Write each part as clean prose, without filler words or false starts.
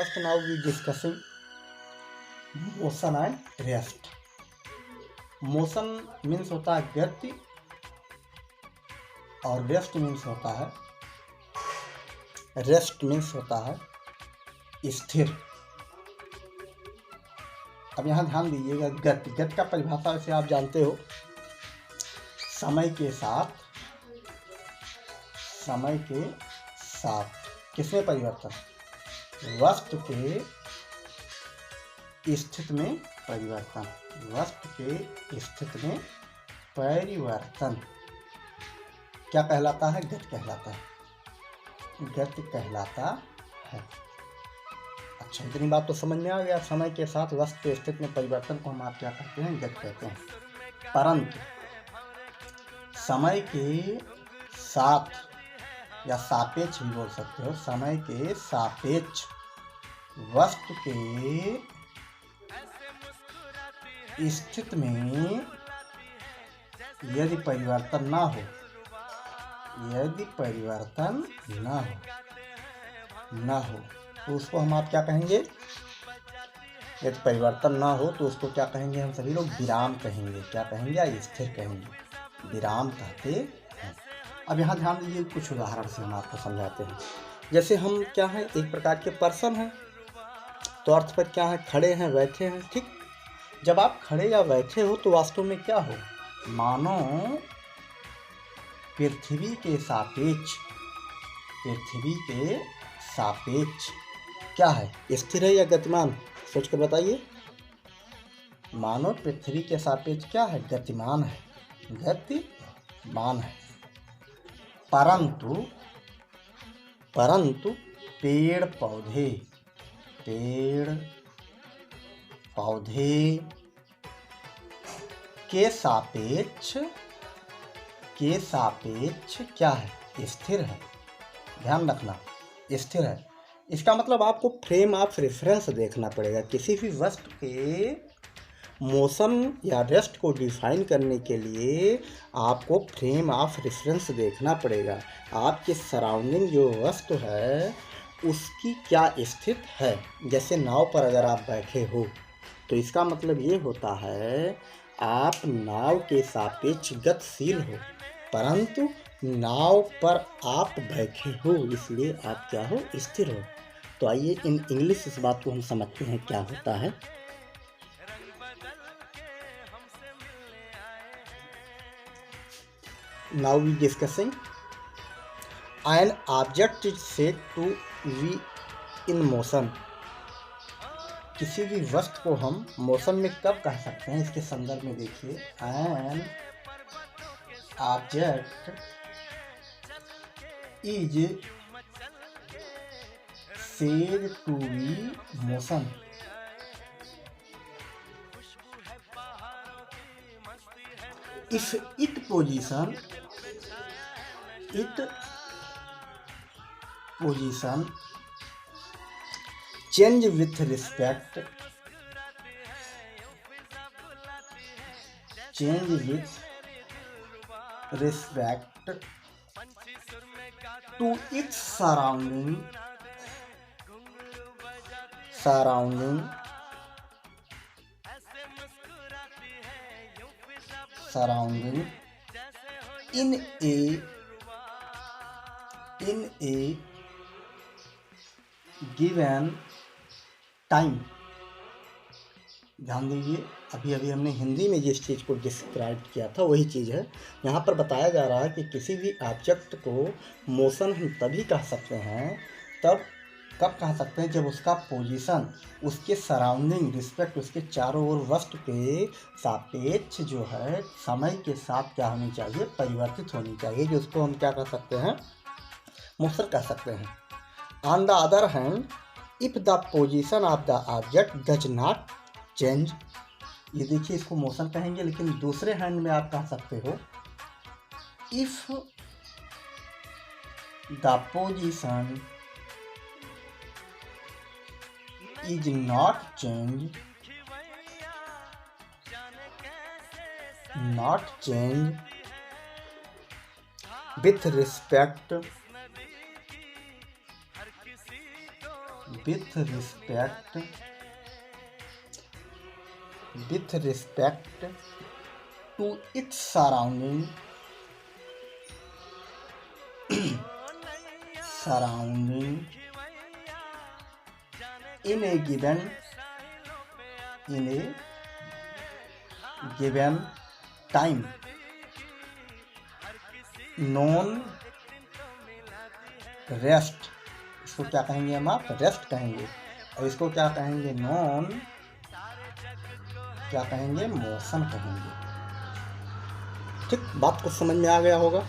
First now we discussing motion and rest. Motion means होता है गति और रेस्ट मीन्स होता है स्थिर। अब यहाँ ध्यान दीजिएगा, गति का परिभाषा वैसे आप जानते हो, समय के साथ किसमें परिवर्तन, वस्तु के स्थिति में परिवर्तन, क्या कहलाता है, गति कहलाता है। अच्छा, इतनी बात तो समझ में आ गया। समय के साथ वस्तु के स्थिति में परिवर्तन को हम आप क्या कहते हैं, गति कहते हैं। परंतु समय के साथ या सापेक्ष भी बोल सकते हो, समय के सापेक्ष वस्तु के स्थिति में यदि परिवर्तन ना हो तो उसको हम आप क्या कहेंगे, यदि परिवर्तन ना हो तो उसको क्या कहेंगे, हम सभी लोग विराम कहेंगे। क्या कहेंगे, या स्थिर कहेंगे, विराम कहते हैं। अब यहाँ ध्यान दीजिए, कुछ उदाहरण से हम आपको समझाते हैं। जैसे हम क्या हैं, एक प्रकार के पर्सन हैं, तो अर्थ पर क्या है, खड़े हैं, बैठे हैं। ठीक, जब आप खड़े या बैठे हो तो वास्तव में क्या हो, मानो पृथ्वी के सापेक्ष क्या है, स्थिर है या गतिमान, सोच कर बताइए। मानो पृथ्वी के सापेक्ष क्या है, गतिमान है। परंतु पेड़ पौधे के सापेक्ष क्या है, स्थिर है। ध्यान रखना, स्थिर है। इसका मतलब आपको फ्रेम ऑफ रेफरेंस देखना पड़ेगा। किसी भी वस्तु के मोशन या रेस्ट को डिफाइन करने के लिए आपको फ्रेम ऑफ रेफरेंस देखना पड़ेगा। आपके सराउंडिंग जो वस्तु है उसकी क्या स्थिति है। जैसे नाव पर अगर आप बैठे हो तो इसका मतलब ये होता है आप नाव के सापेक्ष गतिशील हो, परंतु नाव पर आप बैठे हो, इसलिए आप क्या हो, स्थिर हो। तो आइए इन इंग्लिश इस बात को हम समझते हैं क्या होता है। Now we discussing an object is said to be in motion. किसी भी वस्तु को हम मोशन में कब कह सकते हैं, इसके संदर्भ में देखिए। An object is said to be motion. If its position change with respect to its surrounding in a given time। ध्यान दीजिए, अभी हमने हिंदी में जिस चीज़ को डिस्क्राइब किया था वही चीज़ है यहाँ पर बताया जा रहा है कि किसी भी ऑब्जेक्ट को मोशन हम तभी कह सकते हैं, कब कह सकते हैं, जब उसका पोजीशन उसके सराउंडिंग रिस्पेक्ट उसके चारों ओर वस्तु के सापेक्ष जो है समय के साथ क्या होनी चाहिए, परिवर्तित होनी चाहिए, जो उसको हम क्या कह सकते हैं, मोशन कह सकते हैं। On the other hand, if the position of the object does not change, ये देखिए इसको मोशन कहेंगे, लेकिन दूसरे हैंड में आप कह सकते हो if the position is not change with respect with respect to its surrounding in a given time known rest, इसको क्या कहेंगे हम, आप रेस्ट कहेंगे, और इसको क्या कहेंगे, नॉन क्या कहेंगे, मोशन कहेंगे। ठीक, बात को समझ में आ गया होगा।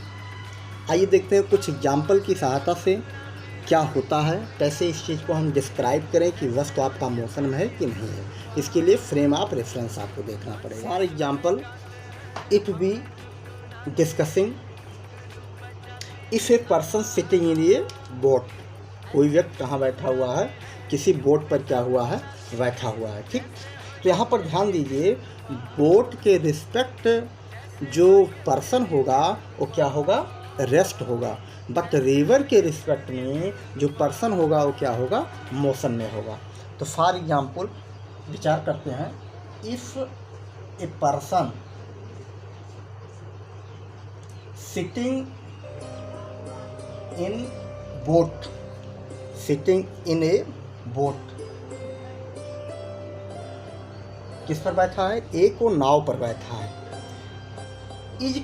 आइए देखते हैं कुछ एग्जाम्पल की सहायता से क्या होता है, कैसे इस चीज़ को हम डिस्क्राइब करें कि वस्तु आपका मोशन में है कि नहीं है। इसके लिए फ्रेम ऑफ रेफरेंस आपको देखना पड़ेगा। For example, if we discussing if a person sitting in a boat, कोई व्यक्ति कहाँ बैठा हुआ है, किसी बोट पर क्या हुआ है, बैठा हुआ है। ठीक, तो यहाँ पर ध्यान दीजिए, बोट के रिस्पेक्ट जो पर्सन होगा वो क्या होगा, रेस्ट होगा, बट रिवर के रिस्पेक्ट में जो पर्सन होगा वो क्या होगा, मोशन में होगा। तो फॉर एग्जाम्पल विचार करते हैं, if a person sitting in boat, sitting in a boat, किस पर बैठा है, एक वो नाव पर बैठा है, is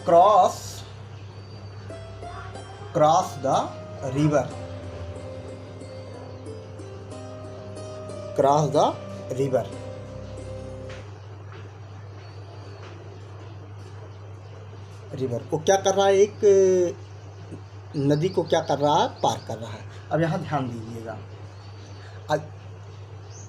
cross the river, cross the river, river को क्या कर रहा है, एक नदी को क्या कर रहा है, पार कर रहा है। अब यहाँ ध्यान दीजिएगा,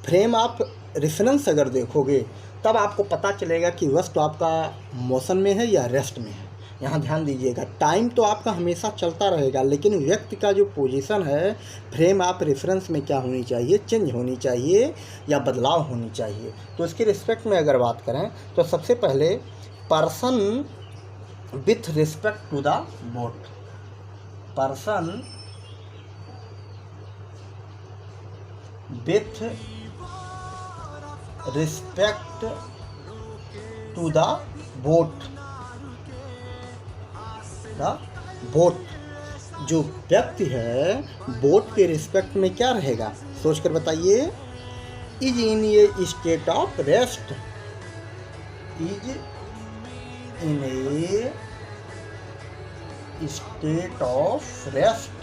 फ्रेम ऑफ रेफरेंस अगर देखोगे तब आपको पता चलेगा कि वस्तु आपका मोशन में है या रेस्ट में है। यहाँ ध्यान दीजिएगा, टाइम तो आपका हमेशा चलता रहेगा, लेकिन व्यक्ति का जो पोजीशन है फ्रेम ऑफ रेफरेंस में क्या होनी चाहिए, चेंज होनी चाहिए या बदलाव होनी चाहिए। तो इसके रिस्पेक्ट में अगर बात करें तो सबसे पहले person with respect to the boat, person with respect to the boat, जो व्यक्ति है बोट के रिस्पेक्ट में क्या रहेगा, सोचकर बताइए, is in a state of rest, is in a state of rest.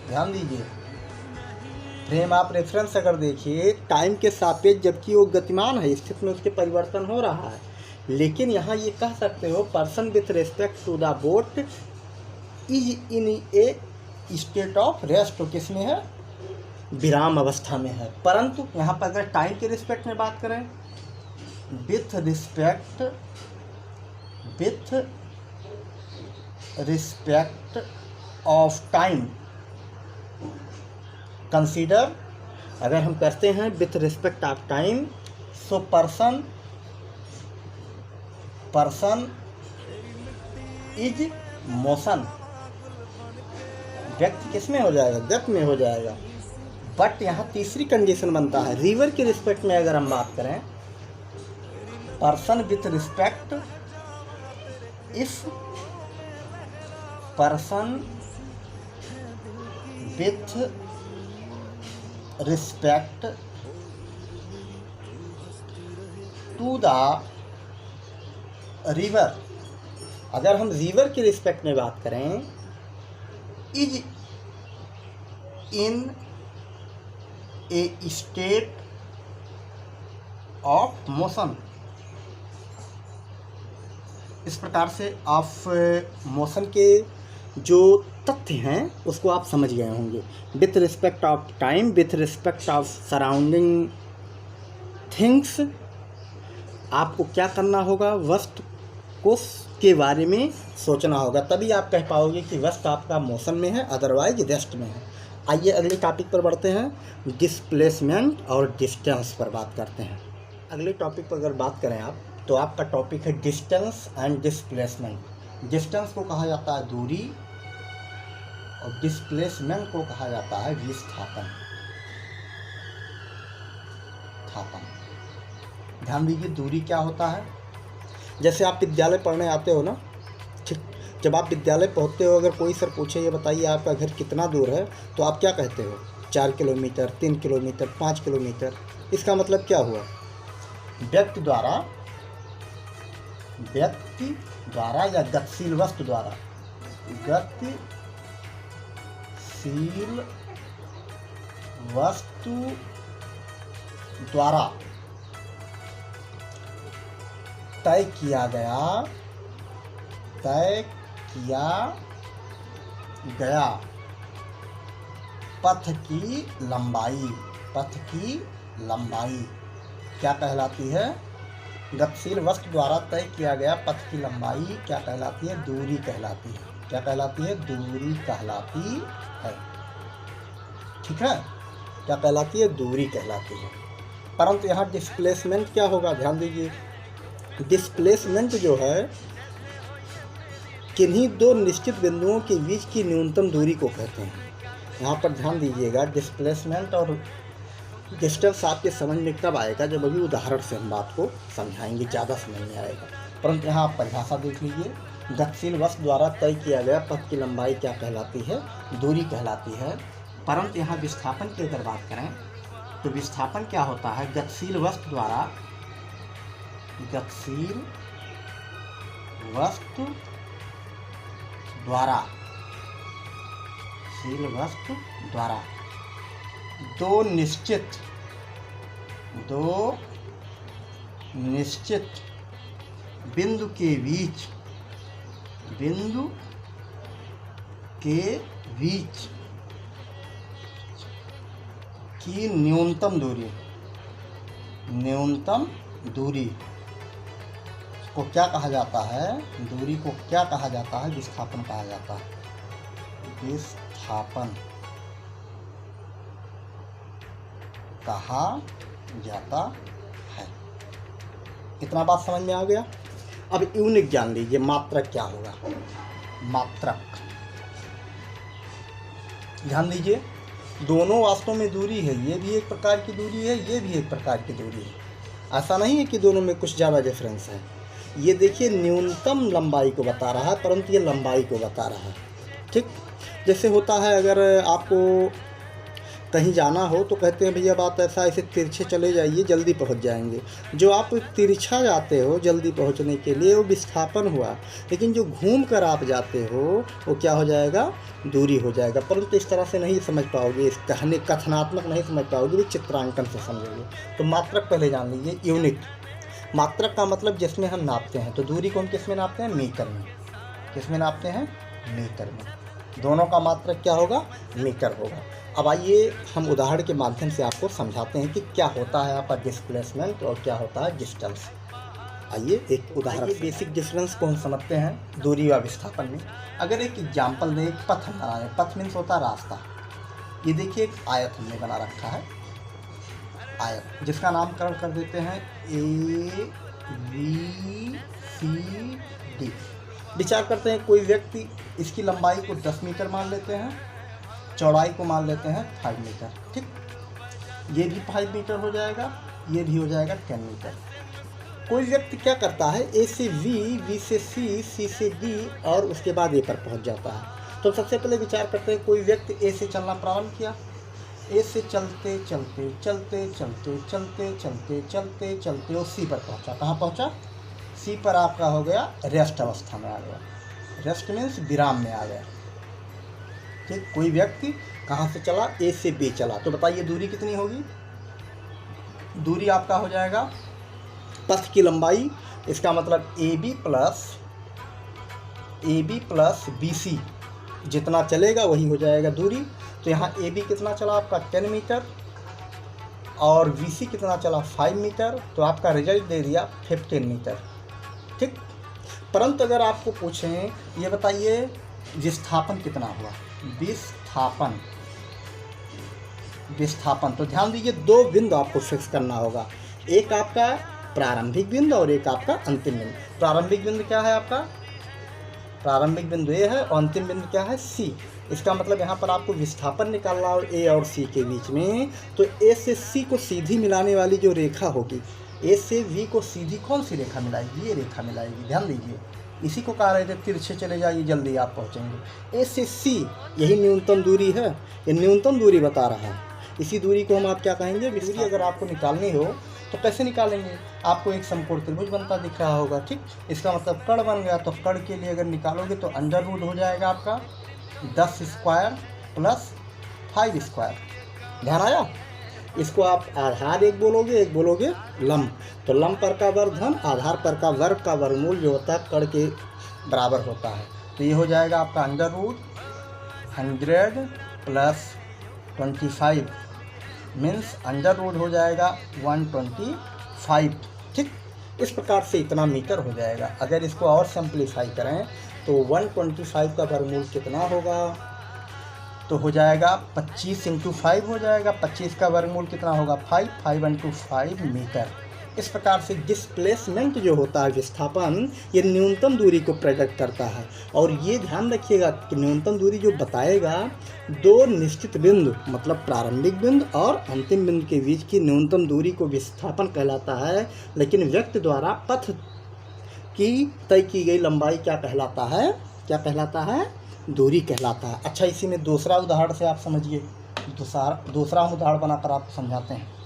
ध्यान दीजिए, फ्रेम ऑफ रेफरेंस अगर देखिए टाइम के सापेक्ष जबकि वो गतिमान है, स्थिति में उसके परिवर्तन हो रहा है, लेकिन यहाँ ये कह सकते हो person with respect to the boat is in a state of rest, तो किसमें है, विराम अवस्था में है। परंतु यहाँ पर अगर टाइम के रिस्पेक्ट में बात करें, with respect of time, consider अगर हम करते हैं with respect of time, so person is motion, व्यक्ति किसमें हो जाएगा, गति में हो जाएगा। बट यहाँ तीसरी कंडीशन बनता है, रिवर के रिस्पेक्ट में अगर हम बात करें, person with respect, if person with respect to the river, अगर हम रिवर के रिस्पेक्ट में बात करें, is in a state of motion, इस प्रकार से आप मोशन के जो तथ्य हैं उसको आप समझ गए होंगे। With respect of time, with respect of surrounding things, आपको क्या करना होगा, वस्तु को के बारे में सोचना होगा, तभी आप कह पाओगे कि वस्तु आपका मोशन में है, अदरवाइज रेस्ट में है। आइए अगले टॉपिक पर बढ़ते हैं, डिस्प्लेसमेंट और डिस्टेंस पर बात करते हैं। अगले टॉपिक पर अगर बात करें आप, तो आपका टॉपिक है डिस्टेंस एंड डिस्प्लेसमेंट। डिस्टेंस को कहा जाता है दूरी और डिस्प्लेसमेंट को कहा जाता है विस्थापन। विस्थापन। ध्यान दीजिए दूरी क्या होता है। जैसे आप विद्यालय पढ़ने आते हो ना, ठीक, जब आप विद्यालय पहुँचते हो, अगर कोई सर पूछे ये बताइए आपका घर कितना दूर है, तो आप क्या कहते हो? 4 किलोमीटर, 3 किलोमीटर, 5 किलोमीटर। इसका मतलब क्या हुआ? व्यक्ति द्वारा या गतिशील वस्तु द्वारा, गतिशील वस्तु द्वारा तय किया गया पथ की लंबाई क्या कहलाती है? गतिशील वस्तु द्वारा तय किया गया पथ की लंबाई क्या कहलाती है? दूरी कहलाती है। क्या कहलाती है? दूरी कहलाती है। ठीक है, क्या कहलाती है? दूरी कहलाती है। परंतु यहाँ डिस्प्लेसमेंट क्या होगा? ध्यान दीजिए, डिस्प्लेसमेंट जो है किन्हीं दो निश्चित बिंदुओं के बीच की न्यूनतम दूरी को कहते हैं। यहाँ पर ध्यान दीजिएगा, डिस्प्लेसमेंट और डिस्टेंस आपके समझ में कब आएगा? जब अभी उदाहरण से हम बात को समझाएंगे, ज़्यादा समझ में आएगा। परंतु यहाँ आप परिभाषा देख लीजिए, गतिशील वस्तु द्वारा तय किया गया पथ की लंबाई क्या कहलाती है? दूरी कहलाती है। परंतु यहाँ विस्थापन की अगर बात करें तो विस्थापन क्या होता है? गतिशील वस्तु द्वारा दो निश्चित बिंदु के बीच की न्यूनतम दूरी को क्या कहा जाता है? दूरी को क्या कहा जाता है? विस्थापन कहा जाता है। विस्थापन कहा जाता है। इतना बात समझ में आ गया। अब यूनिट जान लीजिए, मात्रक क्या होगा? मात्रक ध्यान दीजिए, दोनों वास्तव में दूरी है। ये भी एक प्रकार की दूरी है, ये भी एक प्रकार की दूरी है। ऐसा नहीं है कि दोनों में कुछ ज़्यादा डिफरेंस है। ये देखिए न्यूनतम लंबाई को बता रहा है, परंतु ये लंबाई को बता रहा है। ठीक, जैसे होता है अगर आपको कहीं जाना हो तो कहते हैं भैया बात ऐसा, ऐसे तिरछे चले जाइए, जल्दी पहुंच जाएंगे। जो आप तिरछा जाते हो जल्दी पहुंचने के लिए, वो विस्थापन हुआ। लेकिन जो घूम कर आप जाते हो वो क्या हो जाएगा? दूरी हो जाएगा। परंतु इस तरह से नहीं समझ पाओगे, इस कथनात्मक नहीं समझ पाओगे, भी चित्रांकन से समझोगे। तो मात्रक पहले जान लीजिए। यूनिट, मात्रक का मतलब जिसमें हम नापते हैं। तो दूरी को हम किस में नापते हैं? मीटर में। किस में नापते हैं? मीटर में। दोनों का मात्रक क्या होगा? मीटर होगा। अब आइए हम उदाहरण के माध्यम से आपको समझाते हैं कि क्या होता है आपका डिस्प्लेसमेंट और क्या होता है डिस्टेंस। आइए एक उदाहरण, बेसिक डिफरेंस को हम समझते हैं दूरी व विस्थापन में। अगर एक एग्जाम्पल दें, एक पथ हम बना रहे हैं। पथ मीन्स होता है रास्ता। ये देखिए एक आयत हमने बना रखा है, आयत, जिसका नामकरण कर देते हैं ABCD। विचार करते हैं, कोई व्यक्ति इसकी लंबाई को 10 मीटर मान लेते हैं, चौड़ाई को मान लेते हैं 5 मीटर। ठीक, ये भी 5 मीटर हो जाएगा, ये भी हो जाएगा 10 मीटर। कोई व्यक्ति क्या करता है? A से B, B से C, C से D और उसके बाद A पर पहुंच जाता है। तो सबसे पहले विचार करते हैं, कोई व्यक्ति A से चलना प्रारंभ किया, A से चलते वो C पर पहुंचा। कहाँ पहुंचा? C पर आपका हो गया रेस्ट अवस्था में आ गया। रेस्ट मीन्स विराम में आ गया। ठीक, कोई व्यक्ति कहाँ से चला? A से B चला। तो बताइए दूरी कितनी होगी? दूरी आपका हो जाएगा पथ की लंबाई, इसका मतलब AB प्लस BC जितना चलेगा वही हो जाएगा दूरी। तो यहाँ AB कितना चला आपका? 10 मीटर और BC कितना चला? 5 मीटर। तो आपका रिजल्ट दे दिया 15 मीटर। ठीक, परंतु अगर आपको पूछें ये बताइए विस्थापन कितना हुआ? विस्थापन तो ध्यान दीजिए, दो बिंदु आपको फिक्स करना होगा। एक आपका प्रारंभिक बिंदु और एक आपका अंतिम बिंदु। प्रारंभिक बिंदु क्या है आपका? प्रारंभिक बिंदु ए है और अंतिम बिंदु क्या है सी। इसका मतलब यहाँ पर आपको विस्थापन निकालना और ए और सी के बीच में, तो ए से सी को सीधी मिलाने वाली जो रेखा होगी, ए से वी को सीधी कौन सी रेखा मिलाएगी, ये रेखा मिलाएगी। ध्यान दीजिए, इसी को कह रहे थे तिरछे चले जाइए जल्दी आप पहुँचेंगे। ए से सी यही न्यूनतम दूरी है, ये न्यूनतम दूरी बता रहा है। इसी दूरी को हम आप क्या कहेंगे, दूरी अगर आपको निकालनी हो तो कैसे निकालेंगे, आपको एक समकोण त्रिभुज बनता दिख रहा होगा, ठीक। इसका मतलब कर्ण बन गया, तो कर्ण के लिए अगर निकालोगे तो अंडर रूट हो जाएगा आपका 10 स्क्वायर प्लस 5 स्क्वायर। ध्यान आया। इसको आप आधार एक बोलोगे लंब, तो लंब पर का वर्ग धन आधार पर का वर्ग का वर्गमूल जो होता है कर्ण के बराबर होता है। तो ये हो जाएगा आपका under root 100 plus 25 means under root हो जाएगा 125, ठीक। इस प्रकार से इतना मीटर हो जाएगा। अगर इसको और सिंप्लीफाई करें तो 125 का वर्गमूल कितना होगा, तो हो जाएगा 25 × 5 हो जाएगा। 25 का वर्गमूल कितना होगा 5 × 5 मीटर। इस प्रकार से डिस्प्लेसमेंट जो होता है विस्थापन, ये न्यूनतम दूरी को प्रेडिक्ट करता है। और ये ध्यान रखिएगा कि न्यूनतम दूरी जो बताएगा दो निश्चित बिंदु मतलब प्रारंभिक बिंदु और अंतिम बिंदु के बीच की न्यूनतम दूरी को विस्थापन कहलाता है, लेकिन व्यक्ति द्वारा पथ की तय की गई लंबाई क्या कहलाता है, दूरी कहलाता है। अच्छा, इसी में दूसरा उदाहरण से आप समझिए, दूसरा हम उदाहरण बनाकर आपको समझाते हैं।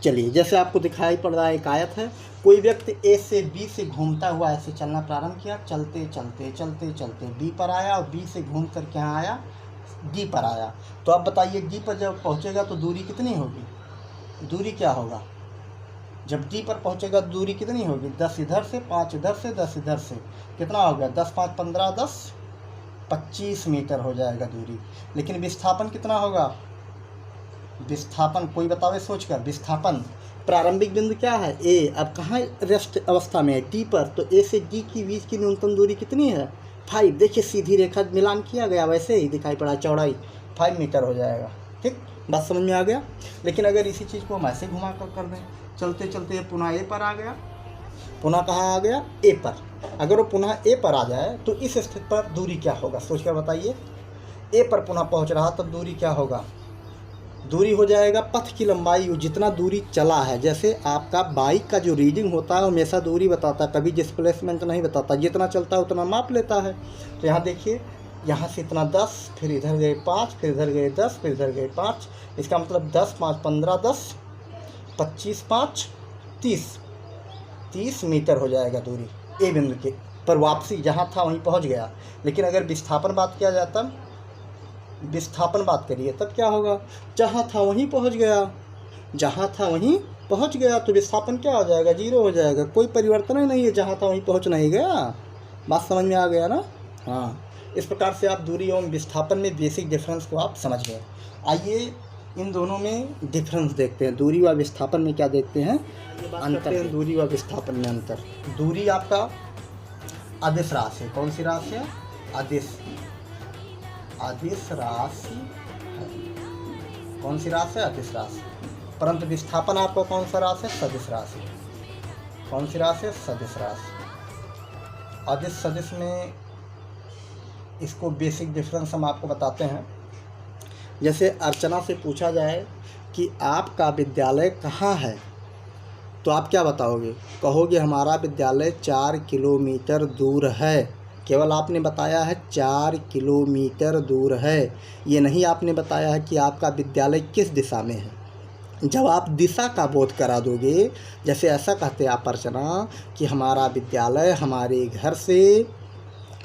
चलिए, जैसे आपको दिखाई पड़ रहा है एक आयत है, कोई व्यक्ति ए से बी से घूमता हुआ ऐसे चलना प्रारंभ किया, चलते बी पर आया और बी से घूम कर यहाँ आया डी पर आया। तो आप बताइए डी पर जब पहुँचेगा तो दूरी कितनी होगी, दूरी क्या होगा, जब डी पर पहुँचेगा दूरी कितनी होगी, 10 इधर से 5 इधर से 10 इधर से, कितना हो गया 10 × 5 = 15, 10 25 मीटर हो जाएगा दूरी। लेकिन विस्थापन कितना होगा, विस्थापन कोई बतावे सोचकर, विस्थापन प्रारंभिक बिंदु क्या है ए, अब कहाँ रेस्ट अवस्था में है डी पर, तो ए से डी की बीच की न्यूनतम दूरी कितनी है 5। देखिए सीधी रेखा मिलान किया गया, वैसे ही दिखाई पड़ा, चौड़ाई 5 मीटर हो जाएगा, ठीक। बात समझ में आ गया। लेकिन अगर इसी चीज़ को हम ऐसे घुमा कर दें, चलते पुनः ए पर आ गया, पुनः कहाँ आ गया ए पर, अगर वो पुनः ए पर आ जाए तो इस स्थिति पर दूरी क्या होगा, सोचकर बताइए। ए पर पुनः पहुँच रहा तब दूरी क्या होगा, दूरी हो जाएगा पथ की लंबाई, जितना दूरी चला है। जैसे आपका बाइक का जो रीडिंग होता है हमेशा दूरी बताता है, कभी डिस्प्लेसमेंट नहीं बताता, जितना चलता है उतना माप लेता है। तो यहाँ देखिए, यहाँ से इतना 10, फिर इधर गए 5, फिर इधर गए 10, फिर इधर गए 5, इसका मतलब 10 × 5 = 15, 10 25 × 5 = 30 मीटर हो जाएगा दूरी ए बिंदु के पर, वापसी जहाँ था वहीं पहुँच गया। लेकिन अगर विस्थापन बात किया जाता, विस्थापन बात करिए तब क्या होगा, जहाँ था वहीं पहुँच गया, तो विस्थापन क्या हो जाएगा 0 हो जाएगा, कोई परिवर्तन ही नहीं है, जहाँ था वहीं पहुँच नहीं गया। बात समझ में आ गया ना। हाँ, इस प्रकार से आप दूरी एवं विस्थापन में बेसिक डिफरेंस को आप समझ गए। आइए इन दोनों में डिफरेंस देखते हैं, दूरी व विस्थापन में क्या देखते हैं अंतर, दूरी व विस्थापन में अंतर। दूरी आपका अदिश राशि, कौन सी राशि है, अदिश राशि है, कौन सी राशि है, अदिश राशि। परंतु विस्थापन आपका कौन सा राशि है, सदिश राशि। कौन सी राशि है, सदिश राशि। अदिश सदिश में इसको बेसिक डिफरेंस हम आपको बताते हैं। जैसे अर्चना से पूछा जाए कि आपका विद्यालय कहाँ है, तो आप क्या बताओगे, कहोगे हमारा विद्यालय 4 किलोमीटर दूर है। केवल आपने बताया है 4 किलोमीटर दूर है, ये नहीं आपने बताया है कि आपका विद्यालय किस दिशा में है। जब आप दिशा का बोध करा दोगे, जैसे ऐसा कहते आप अर्चना कि हमारा विद्यालय हमारे घर से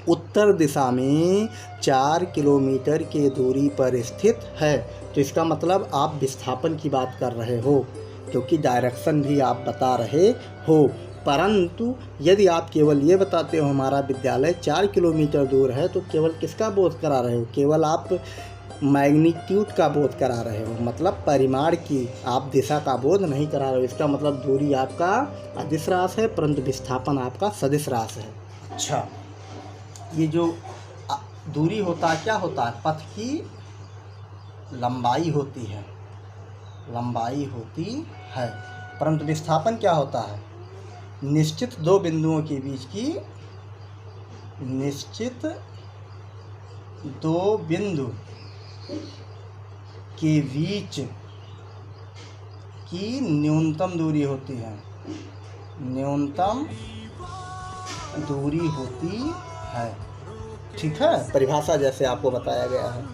उत्तर दिशा में 4 किलोमीटर की दूरी पर स्थित है, तो इसका मतलब आप विस्थापन की बात कर रहे हो, क्योंकि डायरेक्शन भी आप बता रहे हो। परंतु यदि आप केवल ये बताते हो हमारा विद्यालय 4 किलोमीटर दूर है, तो केवल किसका बोध करा रहे हो, केवल आप मैग्नीट्यूड का बोध करा रहे हो, मतलब परिमाण की आप दिशा का बोध नहीं करा रहे हो। इसका मतलब दूरी आपका अदिश राशि है, परंतु विस्थापन आपका सदिश राशि है। अच्छा, ये जो दूरी होता है क्या होता है, पथ की लंबाई होती है, लंबाई होती है। परंतु विस्थापन क्या होता है? निश्चित दो बिंदुओं के बीच की, निश्चित दो बिंदु के बीच की न्यूनतम दूरी होती है, न्यूनतम दूरी होती है। ठीक है, परिभाषा जैसे आपको बताया गया है।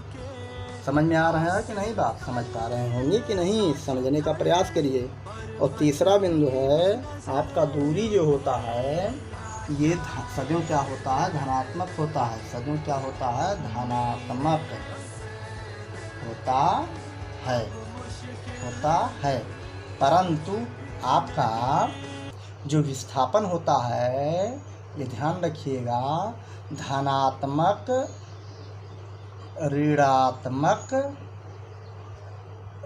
समझ में आ रहा है कि नहीं? बात समझ पा रहे होंगे कि नहीं? समझने का प्रयास करिए। और तीसरा बिंदु है आपका दूरी जो होता है ये सदैव क्या होता है? धनात्मक होता है। सदैव क्या होता है? धनात्मक होता है, होता है। परंतु आपका जो विस्थापन होता है, ये ध्यान रखिएगा, धनात्मक, ऋणात्मक,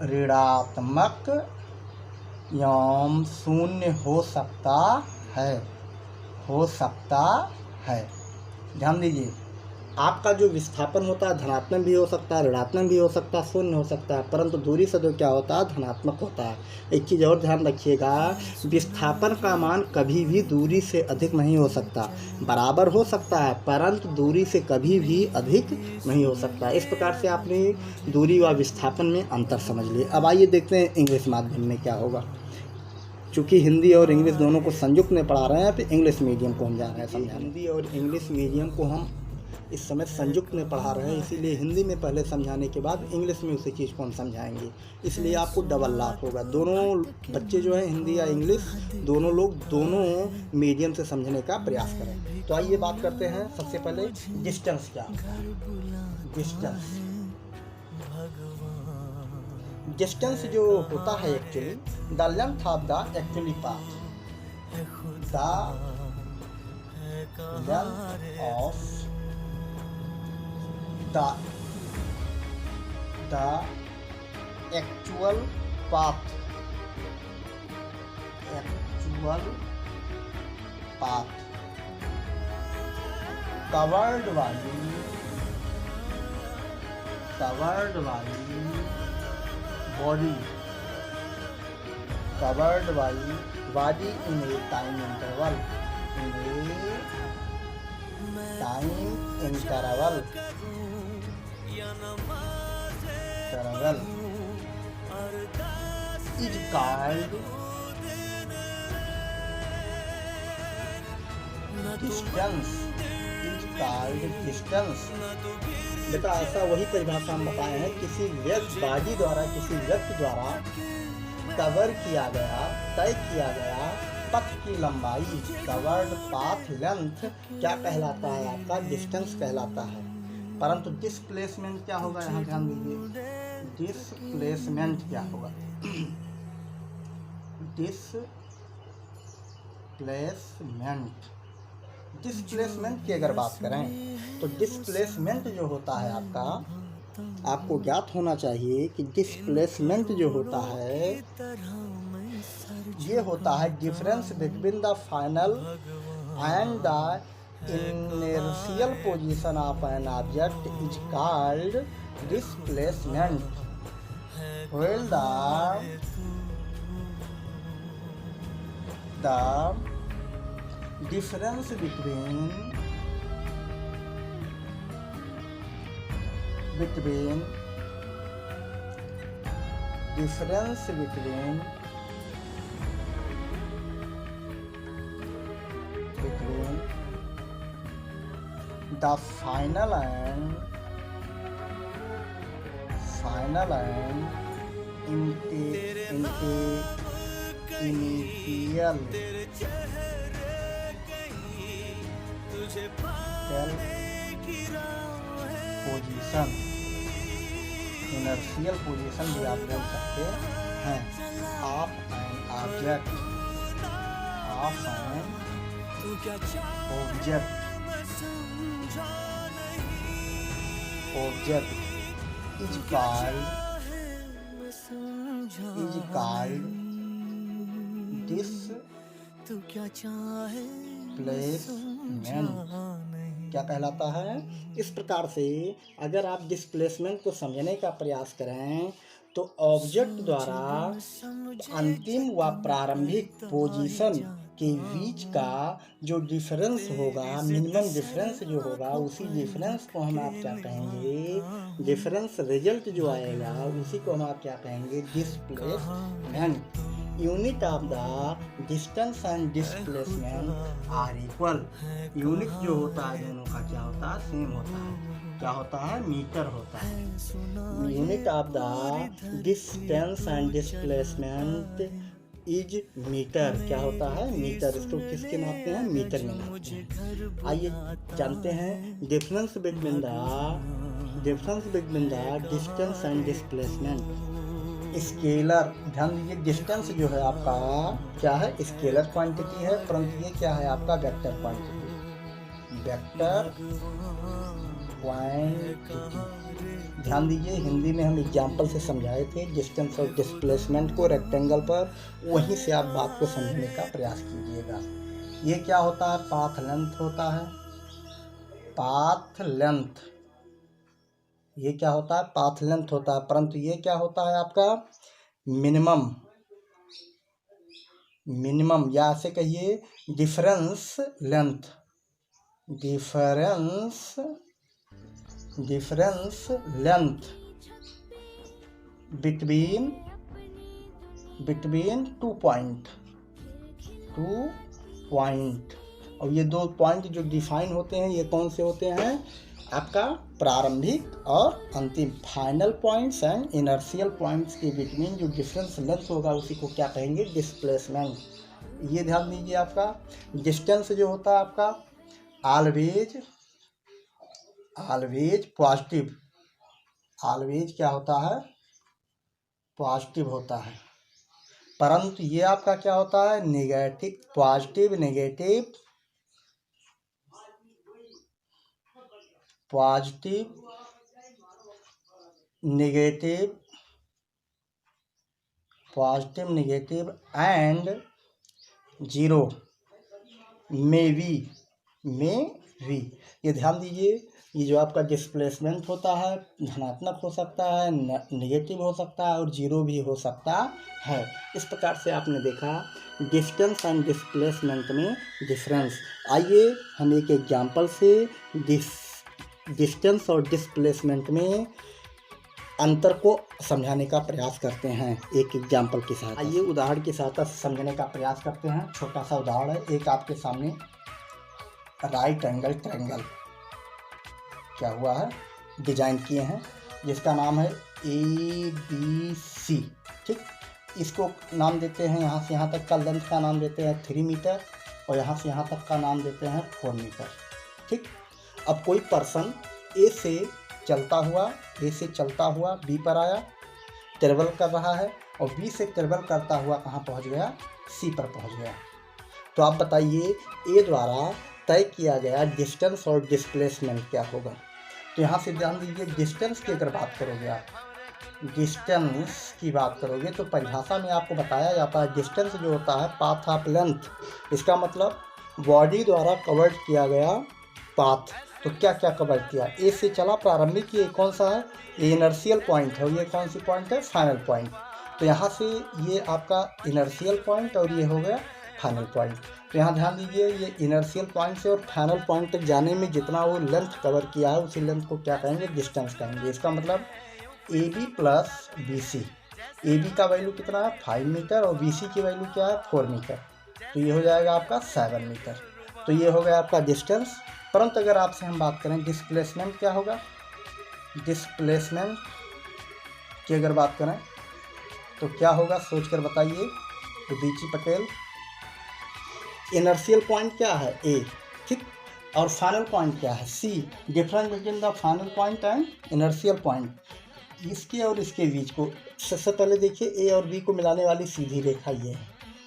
ऋणात्मक एवं शून्य हो सकता है, हो सकता है। ध्यान दीजिए, आपका जो विस्थापन होता है धनात्मक भी हो सकता है, ऋणात्मक भी हो सकता है, शून्य हो सकता है, परंतु दूरी सदैव क्या होता है? धनात्मक होता है। एक चीज़ और ध्यान रखिएगा, विस्थापन का मान कभी भी दूरी से अधिक नहीं हो सकता। बराबर हो सकता है परंतु दूरी से कभी भी अधिक नहीं हो सकता। इस प्रकार से आपने दूरी व विस्थापन में अंतर समझ लिए। अब आइए देखते हैं इंग्लिश माध्यम में क्या होगा। चूँकि हिंदी और इंग्लिश दोनों को संयुक्त में पढ़ा रहे हैं तो इंग्लिश मीडियम को हम जा रहे हैं समझाने। हिंदी और इंग्लिश मीडियम को हम इस समय संयुक्त में पढ़ा रहे हैं, इसीलिए हिंदी में पहले समझाने के बाद इंग्लिश में उसी चीज़ को हम समझाएंगे। इसलिए आपको डबल लाभ होगा। दोनों बच्चे जो हैं हिंदी या इंग्लिश दोनों लोग दोनों मीडियम से समझने का प्रयास करें। तो आइए बात करते हैं। सबसे पहले डिस्टेंस क्या होता है? डिस्टेंस, डिस्टेंस जो होता है actually the length of the actually path, the length of the actual path, actual path covered by body, covered by body in a time interval, in a time interval is called distance, is called distance। बेटा ऐसा वही परिभाषा हम बताए हैं, किसी व्यक्ति द्वारा, किसी व्यक्ति द्वारा कवर किया गया, तय किया गया पथ की लंबाई, कवर्ड पाथ लेंथ क्या कहलाता है? आपका डिस्टेंस कहलाता है। परंतु डिस्प्लेसमेंट क्या होगा? यहाँ ध्यान दीजिए, डिस्प्लेसमेंट क्या होगा? डिस्प्लेसमेंट की अगर बात करें तो डिस्प्लेसमेंट जो होता है आपका, आपको ज्ञात होना चाहिए कि डिस्प्लेसमेंट जो होता है ये होता है difference between the final and the inertial position of an object is called displacement, while the difference between the final and initial position, inertial position भी आप बोल सकते हैं, of an object, of an object, object is called displacement। क्या कहलाता है? इस प्रकार से अगर आप डिस्प्लेसमेंट को समझने का प्रयास करें तो ऑब्जेक्ट द्वारा अंतिम व प्रारंभिक पोजीशन के बीच का जो डिफरेंस होगा, मिनिमम डिफरेंस जो होगा, उसी डिफरेंस को हम आप क्या कहेंगे, डिफरेंस रिजल्ट जो आएगा उसी को हम आप क्या कहेंगे, displacement. Unit of the distance and displacement are equal. Unit जो होता है दोनों का क्या होता है, सेम होता है। क्या होता है, मीटर होता है। Unit of the distance and displacement is metre. क्या होता है, मीटर। इसको किसके नापते हैं, मीटर में नापते हैं। आइए जानते हैं difference between the distance and displacement. Scalar, ध्यान दीजिए, डिस्टेंस जो है आपका क्या है, स्केलर क्वांटिटी है, परंतु ये क्या है आपका वेक्टर क्वांटिटी। वेक्टर क्वांटिटी, ध्यान दीजिए, हिंदी में हम एग्जाम्पल से समझाए थे डिस्टेंस और डिस्प्लेसमेंट को रेक्टेंगल पर, वहीं से आप बात को समझने का प्रयास कीजिएगा। ये क्या होता है, पाथ लेंथ होता है। पाथ लेंथ, ये क्या होता है, पाथ लेंथ होता है, परंतु ये क्या होता है आपका मिनिमम या ऐसे कहिए difference length. Difference length between two point. और ये दो पॉइंट जो डिफाइन होते हैं, ये कौन से होते हैं आपका, प्रारंभिक और अंतिम, final points and inertial points के बीच जो डिफरेंस लेंथ होगा उसी को क्या कहेंगे, डिस्प्लेसमेंट। ये ध्यान दीजिए, आपका डिस्टेंस जो होता है आपका ऑलवेज पॉजिटिव, ऑलवेज क्या होता है, पॉजिटिव होता है, परंतु ये आपका क्या होता है, negative. Positive negative and zero में भी। ये ध्यान दीजिए, ये जो आपका डिस्प्लेसमेंट होता है धनात्मक हो सकता है, नेगेटिव हो सकता है और जीरो भी हो सकता है। इस प्रकार से आपने देखा डिस्टेंस एंड डिस्प्लेसमेंट में डिफरेंस। आइए हम एक एग्जाम्पल से डिस्टेंस और डिस्प्लेसमेंट में अंतर को समझाने का प्रयास करते हैं एक एग्जाम्पल के साथ। आइए उदाहरण के साथ समझने का प्रयास करते हैं। छोटा सा उदाहरण है, एक आपके सामने राइट एंगल ट्रायंगल क्या हुआ है, डिजाइन किए हैं, जिसका नाम है ABC। ठीक, इसको नाम देते हैं, यहाँ से यहाँ तक का लेंथ का नाम देते हैं 3 मीटर और यहाँ से यहाँ तक का नाम देते हैं 4 मीटर। ठीक, अब कोई पर्सन ए से चलता हुआ बी पर आया, ट्रेवल कर रहा है, और बी से ट्रेवल करता हुआ कहाँ पहुँच गया, सी पर पहुँच गया। तो आप बताइए ए द्वारा तय किया गया डिस्टेंस और डिस्प्लेसमेंट क्या होगा। तो यहाँ से ध्यान दीजिए, डिस्टेंस की अगर बात करोगे आप, डिस्टेंस की बात करोगे तो परिभाषा में आपको बताया जाता है डिस्टेंस जो होता है पाथ ऑफ लेंथ। इसका मतलब बॉडी द्वारा कवर्ड किया गया पाथ। तो क्या क्या कवर किया, ए से चला प्रारंभिक, ये कौन सा है, ये इनर्शियल पॉइंट है, ये कौन सी पॉइंट है, फाइनल पॉइंट। तो यहाँ से ये आपका इनर्शियल पॉइंट और ये हो गया फाइनल पॉइंट। तो यहाँ ध्यान दीजिए, ये इनर्शियल पॉइंट से और फाइनल पॉइंट तक जाने में जितना वो लेंथ कवर किया है उसी लेंथ को क्या कहेंगे, डिस्टेंस कहेंगे। इसका मतलब AB प्लस BC, AB का वैल्यू कितना है 5 मीटर और BC की वैल्यू क्या है 4 मीटर। तो ये हो जाएगा आपका 7 मीटर। तो ये हो गया आपका डिस्टेंस। परंतु अगर आपसे हम बात करें डिस्प्लेसमेंट क्या होगा, डिस्प्लेसमेंट की अगर बात करें तो क्या होगा, सोचकर बताइए बीची पटेल। इनर्शियल पॉइंट क्या है A, ठीक, और फाइनल पॉइंट क्या है C। Difference between the final point and inertial point, इसके और इसके बीच को सबसे पहले देखिए, A और B को मिलाने वाली सीधी रेखा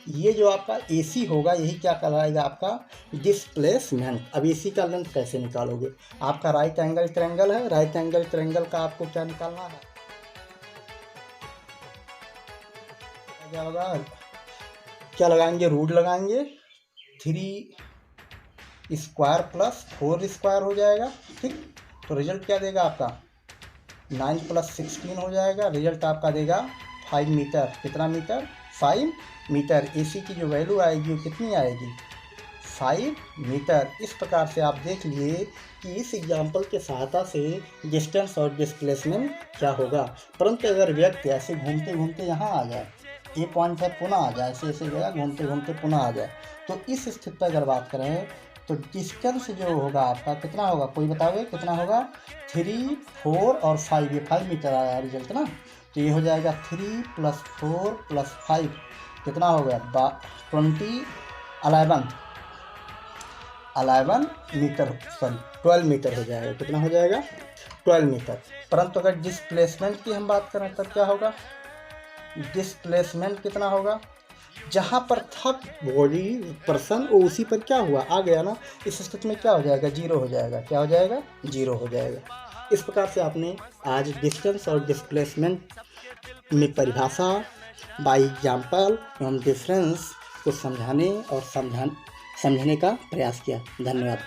ये जो आपका AC होगा, यही क्या कहलाएगा आपका डिस्प्लेसमेंट। अब AC का लेंथ कैसे निकालोगे, आपका राइट एंगल ट्रायंगल है, राइट एंगल ट्रायंगल का आपको क्या निकालना है, क्या होगा, क्या लगाएंगे, रूट लगाएंगे, 3 स्क्वायर प्लस 4 स्क्वायर हो जाएगा। ठीक, तो रिजल्ट क्या देगा आपका 9 + 16 हो जाएगा, रिजल्ट आपका देगा 5 मीटर। कितना मीटर? 5 मीटर। AC की जो वैल्यू आएगी वो कितनी आएगी? 5 मीटर। इस प्रकार से आप देख लिए कि इस एग्जाम्पल के सहायता से डिस्टेंस और डिस्प्लेसमेंट क्या होगा। परंतु अगर व्यक्ति ऐसे घूमते घूमते यहाँ आ जाए, ये पॉइंट पर पुनः आ जाए, ऐसे ऐसे गया घूमते घूमते पुनः आ जाए, तो इस स्थिति पर अगर बात करें तो डिस्टेंस जो होगा आपका कितना होगा? कोई बतावे कितना होगा? 3, 4 और 5, ये 5 मीटर आया रिजल्ट ना, तो ये हो जाएगा 3 + 4 + 5 कितना हो गया? 11 मीटर, सॉरी 12 मीटर हो जाएगा। कितना हो जाएगा? 12 मीटर। परंतु अगर डिस्प्लेसमेंट की हम बात करें तब क्या होगा? डिस्प्लेसमेंट कितना होगा? जहाँ पर था बॉडी पर्सन वो उसी पर क्या हुआ? आ गया ना। इस स्थिति में क्या हो जाएगा? 0 हो जाएगा। क्या हो जाएगा? 0 हो जाएगा। इस प्रकार से आपने आज डिस्टेंस और डिस्प्लेसमेंट में परिभाषा बाय एग्जाम्पल एवं डिफरेंस को समझाने और समझने का प्रयास किया। धन्यवाद।